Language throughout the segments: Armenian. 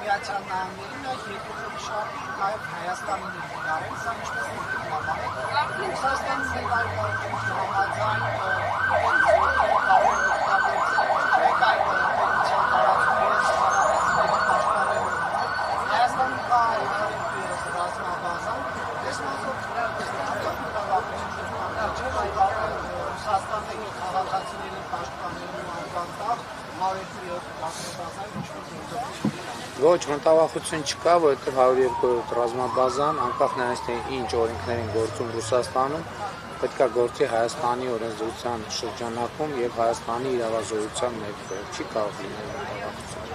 Միացյալ Նահանգներին այդ երկրների շատ նաև Հայաստանի ներկայացնում, սա ինչպես է համապատասխան։ Ռուսաստանն էլ այդ համաձայն Հայաստանում կա ռազմաբազան, ես մասով Ռուսաստանը քաղաքացիների պաշտպանելու անվանտավ Ոչ, մտավախություն չկա, որովհետև 102-րդ ռազմաբազան, անկախ նրանից թե ինչ օրենքներ են գործում Ռուսաստանում, պետք է գործի Հայաստանի օրենսդրության շրջանակում եւ Հայաստանի իրավազորության ներքո, չի կարող լինել մտավախություն։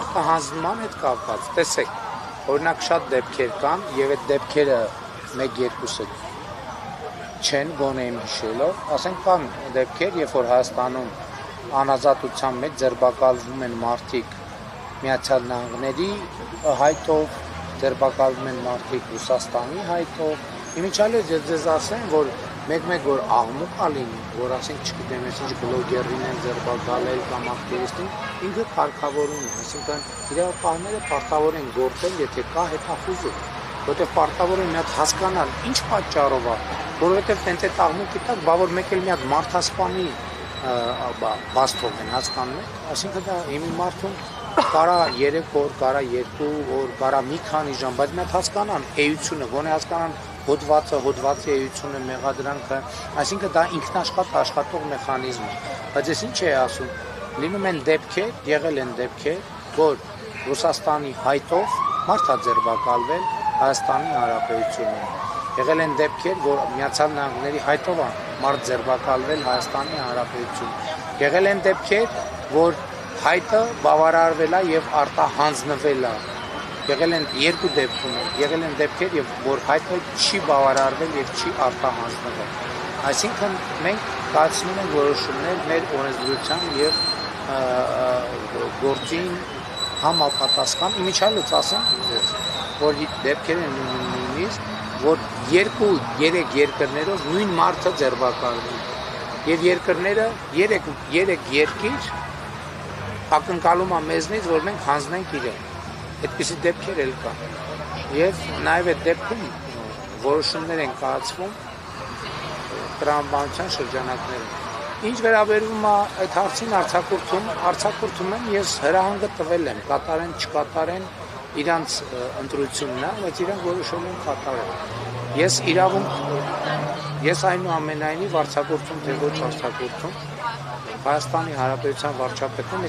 Արտահանձնման հետ կապված, տեսեք, օրինակ շատ դեպքեր կան եւ այդ դեպքերը 1-2-ը չեն գոնե իմ հիշելով, ասենք կան դեպքեր, երբ որ Հայաստանում անազատության մեջ ձերբակալվում են մարդիկ Միացյալ Նահանգների հայտով, ձերբակալվում են մարդիկ Ռուսաստանի հայտով։ Իմիջիալը ձեզ ասեմ, որ մեկ-մեկ որ աղմուկ ա լինի, որ ասենք չգիտեմ, ինչ բլոգերին են ձերբակալել կամ ակտիվիստին, ինքը կարգավորում է, այսինքն իրավապահները պարտավոր են գործել, եթե կա հետախուզում, որտեղ պարտավոր են մի հատ հասկանալ, ինչ պատճառով է, որովհետև հենց այդ աղմուկի տակ, բա որ մեկ էլ մի հատ մարդասպանի բաստով են հասկանում եք, այսինքն դա իմի մարդում կարա 3 օր, կարա 2 օր, կարա մի քանի ժամ, բայց մի հատ հասկանան էությունը, գոնե հասկանան հոդվածի էությունը, մեղադրանքը, այսինքն դա ինքնաշխատ աշխատող մեխանիզմ է, բայց ես ինչ է ասում, լինում են դեպքեր, եղել են դեպքեր, որ Ռուսաստանի հայտով մարդ է ձերբակալվել Հայաստանի Հանրապետությունում, եղել են դեպքեր, որ Միացյալ Նահանգների հայտով է մարդ ձերբակալվել Հայաստանի Հանրապետություն, եղել են դեպքեր, որ հայտը բավարարվել է եւ արտահանձնվել է, եղել են երկու դեպքում, եղել են դեպքեր, որ հայտը չի բավարարվել եւ չի արտահանձնվել, այսինքն մենք կայացնում ենք որոշումներ մեր օրենսդրության եւ գործին համապատասխան, իմիջիալից ասեմ ձեզ, որ դեպքեր են նույնիսկ, որ 2-3 երկրներով նույն մարդը ձերբակալվում եւ երկրները 3 երկիր ակնկալում է մեզնից, որ մենք հանձնենք իրեն, այդպիսի դեպքեր էլ կան եւ նաեւ այդ դեպքում որոշումներ են կայացվում տրամաբանության շրջանակներում։ Ինչ վերաբերում է այդ հարցին արձակուրդում եմ, ես հրահանգը տվել եմ, կատարեն, չկատարեն իրանց ընտրությունն է, բայց իրանք որոշել են կատարել։ Ես այնուամենայնիվ արձակուրդում, թե ոչ արձակուրդում, Հայաստանի Հանրապետության վարչապետն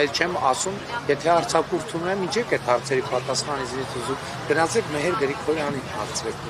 էլ չեմ ասում, եթե արձակուրդում եմ, ինչ եք այդ հարցերի պատասխանից ուզում, գնացեք Մեհեր Գրիգորյանին հարցրեք։